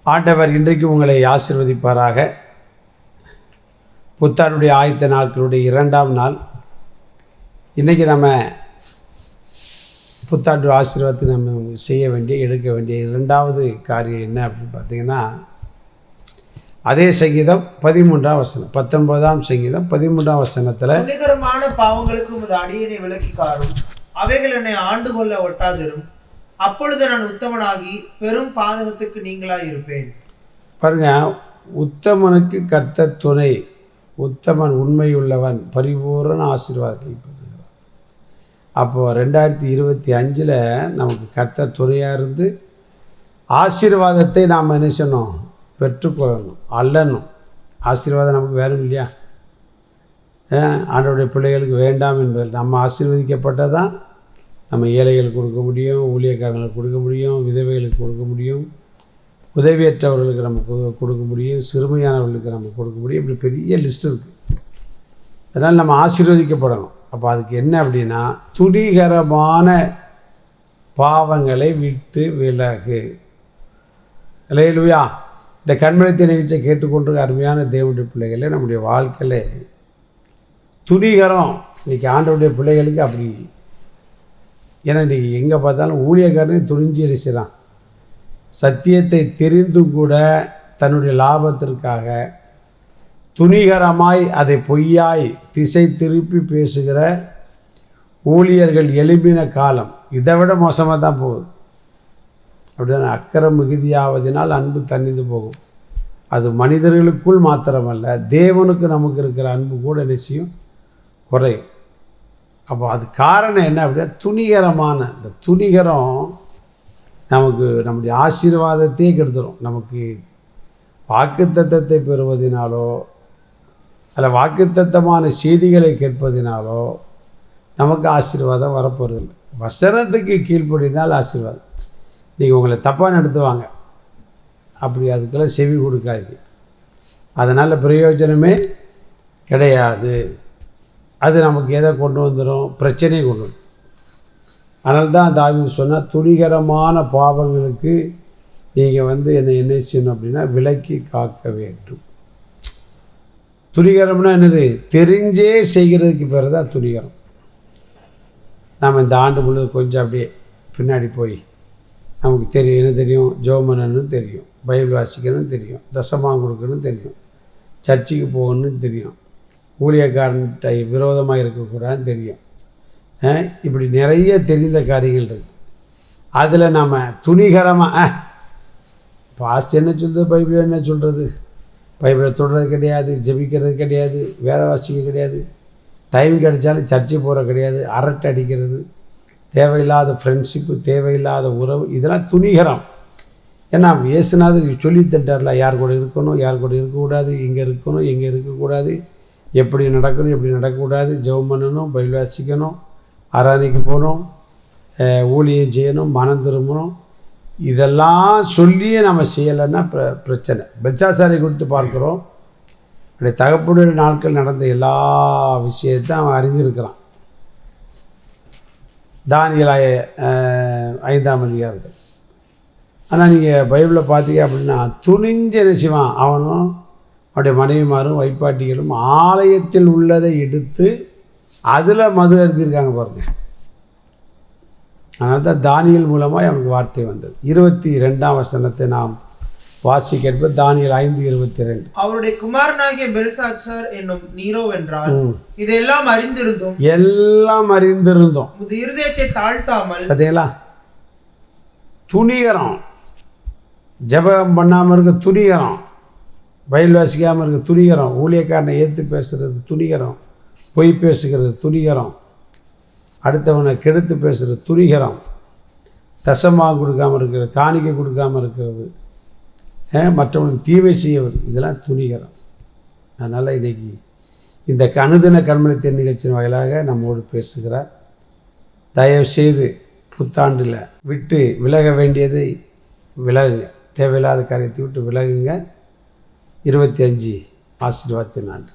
ஆண்டவர் இன்றைக்கு உங்களை ஆசீர்வதிப்பாராக. புத்தாண்டுடைய ஆயத்த நாட்களுடைய 2ஆம் நாள். இன்றைக்கி நம்ம புத்தாண்டு ஆசீர்வாதத்தை நம்ம செய்ய வேண்டிய எடுக்க வேண்டிய 2வது காரியம் என்ன அப்படின்னு பார்த்தீங்கன்னா, அதே சங்கீதம் 13ஆம் வசனம், 19ஆம் சங்கீதம் 13ஆம் வசனத்தில், துணிகரமான பாவங்களுக்கு உமது அடியனை விலக்கி காரும், அவைகள் என்னை ஆண்டு கொள்ள ஒட்டாதிரும், அப்பொழுது நான் உத்தமனாகி பெரும் பாதகத்துக்கு நீங்களாக இருப்பேன். பாருங்க, உத்தமனுக்கு கர்த்தர் துணை, உத்தமன் உண்மையுள்ளவன் பரிபூரண ஆசீர்வாதத்தை பெறுகிறான். அப்போது 2025 நமக்கு கர்த்தர் துணையாக இருந்து ஆசீர்வாதத்தை நாம் என்ன செய்யணும், பெற்றுக்கொள்ளணும், அல்லணும். ஆசீர்வாதம் நமக்கு வேணும் இல்லையா? ஆண்டவருடைய பிள்ளைகளுக்கு வேண்டாம் என்பது, நம்ம ஆசீர்வதிக்கப்பட்டதான் நம்ம ஏழைகளுக்கு கொடுக்க முடியும், ஊழியக்காரங்களுக்கு கொடுக்க முடியும், விதவைகளுக்கு கொடுக்க முடியும், உதவியற்றவர்களுக்கு நம்ம கொடுக்க முடியும், சிறுமையானவர்களுக்கு நம்ம கொடுக்க முடியும். இப்படி பெரிய லிஸ்ட் இருக்குது. அதனால் நம்ம ஆசீர்வதிக்கப்படணும். அப்போ அதுக்கு என்ன அப்படின்னா, துணிகரமான பாவங்களை விட்டு விலகு. அல்லேலூயா. இந்த கண்மணித்த நிகழ்ச்சியை கேட்டுக்கொண்டிருக்க அருமையான தேவனுடைய பிள்ளைகளே, நம்முடைய வாழ்க்கையில் துணிகரம் இன்றைக்கி ஆண்டவருடைய பிள்ளைகளுக்கு அப்படி. ஏன்னா இன்றைக்கி எங்கே பார்த்தாலும் ஊழியக்காரனையும் துணிஞ்சு அடிச்சிடான். சத்தியத்தை தெரிந்தும் கூட தன்னுடைய லாபத்திற்காக துணிகரமாய் அதை பொய்யாய் திசை திருப்பி பேசுகிற ஊழியர்கள் எழும்பின காலம் இதை விட மோசமாக தான் போகுது. அப்படிதான் அக்கறை மிகுதியாவதினால் அன்பு தணிந்து போகும். அது மனிதர்களுக்குள் மாத்திரமல்ல, தேவனுக்கு நமக்கு இருக்கிற அன்பு கூட நிச்சயம் குறையும். அப்போ அது காரணம் என்ன அப்படின்னா, துணிகரமான இந்த துணிகரம் நமக்கு நம்முடைய ஆசீர்வாதத்தையே கெடுத்துடும். நமக்கு வாக்குத்தத்தத்தை பெறுவதினாலோ அல்ல வாக்குத்தத்தமான செய்திகளை கேட்பதினாலோ நமக்கு ஆசீர்வாதம் வரப்போறதில்லை. வசனத்துக்கு கீழ்ப்படிந்தால் ஆசீர்வாதம். நீங்கள் உங்களை தப்பாக நடத்துவாங்க, அப்படி அதுக்கெல்லாம் செவி கொடுக்காது. அதனால் பிரயோஜனமே கிடையாது. அது நமக்கு எதை கொண்டு வந்துடும், பிரச்சனையை கொண்டு வரும். அதனால தான் தாவீது சொன்னால், துணிகரமான பாவங்களுக்கு நீங்கள் என்ன செய்யணும் அப்படின்னா, விலக்கி காக்க வேண்டும். துணிகரம்னா என்னது? தெரிஞ்சே செய்கிறதுக்கு பேர் தான் துணிகரம். நாம் இந்த ஆண்டு முழுது கொஞ்சம் அப்படியே பின்னாடி போய் நமக்கு தெரியும், என்ன தெரியும், ஜெபம் பண்ணணும்னு தெரியும், பைபிள் வாசிக்கணும்னு தெரியும், தசமாம் கொடுக்கணும்னு தெரியும், சர்ச்சுக்கு போகணும்னு தெரியும், ஊழியக்காரன்கிட்ட விரோதமாக இருக்கக்கூடாதுன்னு தெரியும். இப்படி நிறைய தெரிந்த காரியங்கள் இருக்குது. அதில் நம்ம துணிகரமாக பாஸ்ட் என்ன சொல்கிறது, பைபிள் என்ன சொல்கிறது, பைபிளை தொடுறது கிடையாது, ஜெபிக்கிறது கிடையாது, வேத வாசிக்க கிடையாது, டைம் கிடைச்சாலும் சர்ச்சை போகிற கிடையாது, அரட்டை அடிக்கிறது, தேவையில்லாத ஃப்ரெண்ட்ஷிப்பு, தேவையில்லாத உறவு, இதெல்லாம் துணிகரம். ஏன்னா இயேசுநாதர் சொல்லி தட்டார்ல, யார் கூட இருக்கணும், யார் கூட இருக்கக்கூடாது, இங்கே இருக்கணும், எங்கே இருக்கக்கூடாது, எப்படி நடக்கணும், எப்படி நடக்கக்கூடாது, ஜெபம் பண்ணணும், பைபிள் வாசிக்கணும், ஆராதனைக்கு போகணும், ஊழியம் செய்யணும், மனம் திரும்பணும். இதெல்லாம் சொல்லியே நம்ம செய்யலைன்னா பிரச்சனை. பெல்சாசாரை கொடுத்து பார்க்குறோம், அப்படி தகப்பனுடைய நாட்கள் நடந்த எல்லா விஷயத்தையும் அவன் அறிஞ்சிருக்கிறான். தானியேல் 5ஆம் அதிகாரத்தில். ஆனால் நீங்கள் பைபிளை பார்த்தீங்க அப்படின்னா, துணிஞ்சு என்ன செய்வான், அவனும் அவருடைய மனைவிமாரும் வைப்பாட்டிகளும் ஆலயத்தில் உள்ளதை எடுத்து அதில் மது அருந்திருக்காங்க பாருங்க. அதனால தான் தானியேல் மூலமாக அவனுக்கு வார்த்தை வந்தது. 22ஆம் வசனத்தை நாம் வாசிக்க, தானியேல் 5:22. அவருடைய குமாரனாகிய பெல்சாத்சார் என்னும் நீரோ வென்றால் இதெல்லாம் அறிந்திருந்தோம், எல்லாம் அறிந்திருந்தோம், இருதயத்தை தாழ்த்தாமல். பார்த்தீங்களா, துணிகரம். ஜெபம் பண்ணாமல் இருக்க துணிகரம், பைபிள் வாசிக்காமல் இருக்க துணிகரம், ஊழியக்காரனை ஏற்று பேசுகிறது துணிகரம், பொய் பேசுகிறது துணிகரம், அடுத்தவனை கெடுத்து பேசுகிறது துணிகரம், தசமாக கொடுக்காமல் இருக்கிறது, காணிக்கை கொடுக்காமல் இருக்கிறது, மற்றவனுக்கு தீமை செய்வது, இதெல்லாம் துணிகரம். அதனால் இன்றைக்கி இந்த அனுதின கண்மணித்த நிகழ்ச்சியின் வாயிலாக நம்மோடு பேசுகிறார். தயவுசெய்து புத்தாண்டில் விட்டு விலக வேண்டியதை விலகுங்க, தேவையில்லாத காரியத்தை விட்டு விலகுங்க. 25 ஆசீர்வாதத்தின் ஆண்டு.